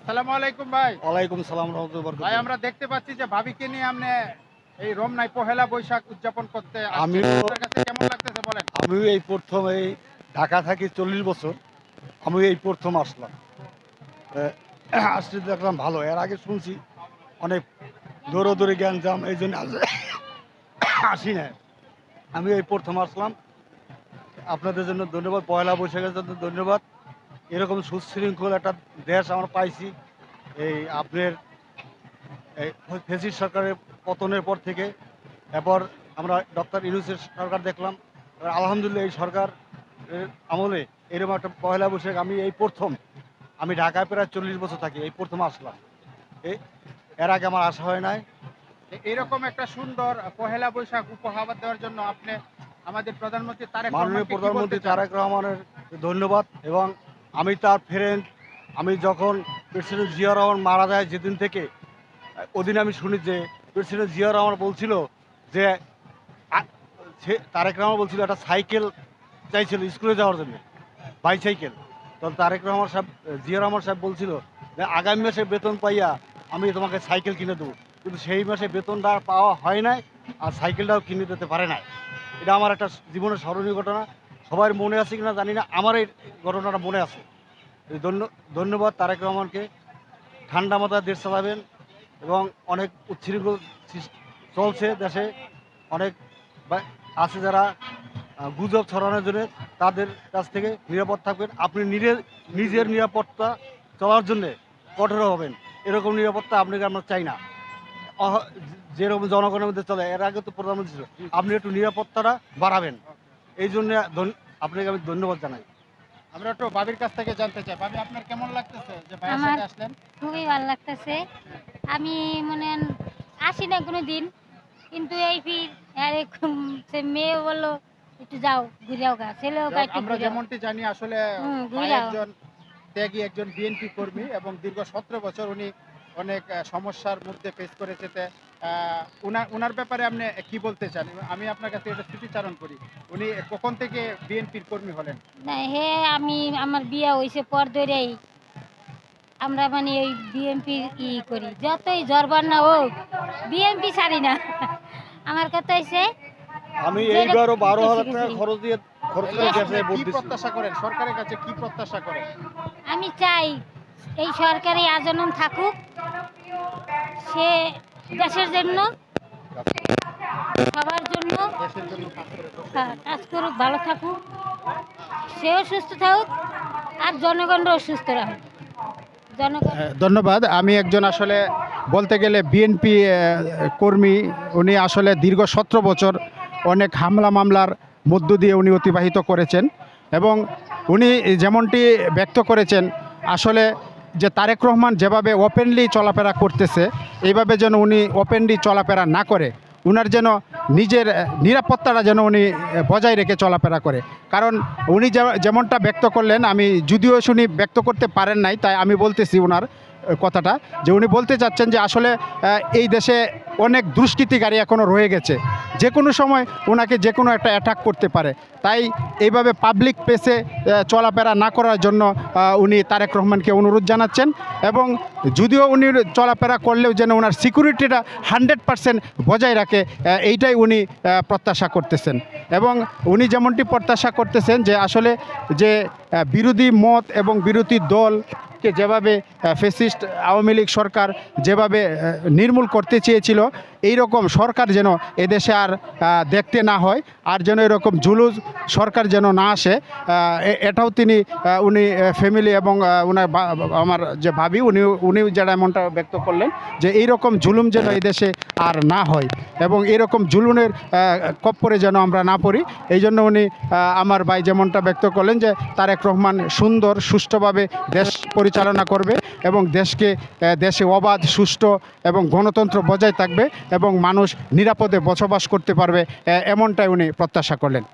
আসসালামু আলাইকুম ভাই। ওয়ালাইকুম সালাম রহমতুল্লাহ ভাই বরকাতুহু। আমরা দেখতে পাচ্ছি যে ভাবিকে নিয়ে আপনি এই রমনায় পহেলা বৈশাখ উদযাপন করতে আসছেন। আমিও আপনার কাছে কেমন লাগতেছে বলেন? আমিও এই প্রথম এই ঢাকা থাকি ৪০ বছর। আমিও এই প্রথম আসলাম। আসলে দেখলাম ভালো। এর আগে শুনছি অনেক দৌড়াদৌড়ি গ্যাঞ্জাম এই জন্য আসি না। আমি এই প্রথম আসলাম। আপনাদের জন্য ধন্যবাদ। পয়লা বৈশাখের জন্য ধন্যবাদ। এরকম সুশৃঙ্খল একটা দেশ আমরা পাইছি। এই আপনার এই ফ্যাসিস্ট সরকারের পতনের পর থেকে। এরপর আমরা ডক্টর ইউনূসের সরকার দেখলাম। এবার আলহামদুলিল্লাহ এই সরকার আমলে এরকম একটা পয়লা বৈশাখ আমি এই প্রথম। আমি ঢাকায় প্রায় ৪০ বছর থাকি। এই প্রথম আসলাম। এর আগে আমার আসা হয় নাই। এরকম একটা সুন্দর পহেলা বৈশাখ উপহার দেওয়ার জন্য আপনি আমাদের প্রধানমন্ত্রী তারেক মাননীয় রহমানকে কি বলতে প্রধানমন্ত্রী চান? তারেক রহমানের ধন্যবাদ এবং আমি তার ফ্রেন্ড। আমি যখন প্রেসিডেন্ট জিয়া রহমান মারা যায় যেদিন থেকে ওদিন আমি শুনি যে প্রেসিডেন্ট জিয়া রহমান বলছিল যে সে তারেক রহমান বলছিল একটা সাইকেল চাইছিল স্কুলে যাওয়ার জন্য, বাইসাইকেল। তখন তারেক রহমান সাহেব জিয়া রহমান সাহেব বলছিল যে আগামী মাসে বেতন পাইয়া আমি তোমাকে সাইকেল কিনে দেবো, কিন্তু সেই মাসে বেতনটা আর পাওয়া হয় নাই আর সাইকেলটাও কিনে দিতে পারে নাই। এটা আমার একটা জীবনের স্মরণীয় ঘটনা। সবার মনে আছে কিনা জানি না, আমার এই ঘটনাটা মনে আছে। এই ধন্যবাদ তারেক রহমানকে। ঠান্ডা মাথায় দেশ চালাবেন এবং অনেক উচ্ছৃঙ্খল চলছে দেশে। অনেক আছে যারা গুজব ছড়ানোর জন্য, তাদের কাছ থেকে নিরাপদ থাকবেন। আপনি নিজের নিরাপত্তা চলার জন্যে কঠোর হবেন। এরকম নিরাপত্তা আপনাকে আমরা চাই না। যেরকম জনগণের মধ্যে চলে, এর আগে তো প্রধানমন্ত্রী ছিল, আপনি একটু নিরাপত্তাটা বাড়াবেন। এই জন্য আপনাকে আমি ধন্যবাদ জানাই। আমরা একটু ভাবির কাছ থেকে জানতে চাই। ভাবি আপনার কেমন লাগতেছে যে ভাইয়ের আমার সাথে আসলেন? খুবই ভালো লাগতেছে। আমি মনে হন আসি না কোনো দিন, কিন্তু এই ফির এরকম সে মেয়ে বললো একটু যাও ঘুরেও গা, ছেলেও গা একটু আমরা ঘুরেও। যেমনটি জানি আসলে ভাই ঘুরেও। একজন ত্যাগী একজন বিএনপি কর্মী এবং দীর্ঘ ১৭ বছর উনি অনেক সমস্যার মধ্যে ফেস করেছে। উনার ব্যাপারে আপনি কি বলতে চান? আমি আপনার কাছে এটা স্মৃতিচারণ করি। উনি কখন থেকে বিএনপির কর্মী হলেন? না হে আমি আমার বিয়া হয়েছে পর ধরেই আমরা মানে ওই বিএমপি করি, যতই জরবার না হোক বিএমপি ছাড়ি না। আমার কথা হয়েছে আমি যেটা এইবারও ১২,০০০ টাকা গেছি। খরচ করে আপনি দেশে ভোট কি দিচ্ছি। প্রত্যাশা করেন? সরকারের কাছে কি প্রত্যাশা করেন? আমি চাই এই সরকারি আজনম থাকুক, সে দেশের জন্য সবার জন্য দেশের জন্য কাজ করে কাজ করুক, ভালো থাকুক, সেও সুস্থ থাকুক আর জনগণরাও সুস্থ রাখুক। জনগণ ধন্যবাদ। আমি একজন আসলে বলতে গেলে বিএনপি কর্মী। উনি আসলে দীর্ঘ ১৭ বছর অনেক হামলা মামলার মধ্য দিয়ে উনি অতিবাহিত করেছেন এবং উনি যেমনটি ব্যক্ত করেছেন আসলে যে তারেক রহমান যেভাবে ওপেনলি চলাফেরা করতেছে, এইভাবে যেন উনি ওপেনলি চলাফেরা না করে, উনার যেন নিজের নিরাপত্তাটা যেন উনি বজায় রেখে চলাফেরা করে। কারণ উনি যেমনটা ব্যক্ত করলেন, আমি যদিও শুনি ব্যক্ত করতে পারেন নাই, তাই আমি বলতেছি ওনার কথাটা, যে উনি বলতে চাচ্ছেন যে আসলে এই দেশে অনেক দুষ্কৃতিকারী এখনও রয়ে গেছে, যে কোনো সময় ওনাকে যে কোনো একটা অ্যাটাক করতে পারে। তাই এইভাবে পাবলিক প্লেসে চলাফেরা না করার জন্য উনি তারেক রহমানকে অনুরোধ জানাচ্ছেন এবং যদিও উনি চলাফেরা করলেও যেন ওনার সিকিউরিটিটা 100% বজায় রাখে, এইটাই উনি প্রত্যাশা করতেছেন। এবং উনি যেমনটি প্রত্যাশা করতেছেন যে আসলে যে বিরোধী মত এবং বিরোধী দলকে যেভাবে ফ্যাসিস্ট আওয়ামী লীগ সরকার যেভাবে নির্মূল করতে চেয়েছিল, এই রকম সরকার যেন এদেশে আর দেখতে না হয়, আর যেন এরকম জুলুস সরকার যেন না আসে, এটাও উনি ফ্যামিলি এবং ওনার আমার যে ভাবি উনি যারা এমনটা ব্যক্ত করলেন যে এই রকম জুলুম যেন এই দেশে আর না হয় এবং এরকম জুলুমের কপ্পরে যেন আমরা না পড়ি। এই জন্য উনি আমার ভাই যেমনটা ব্যক্ত করলেন যে তারেক রহমান সুন্দর সুষ্ঠুভাবে দেশ পরিচালনা করবে এবং দেশে অবাধ সুষ্ঠু এবং গণতন্ত্র বজায় থাকবে এবং মানুষ নিরাপদে বসবাস করতে পারবে, এমনটাই উনি প্রত্যাশা করলেন।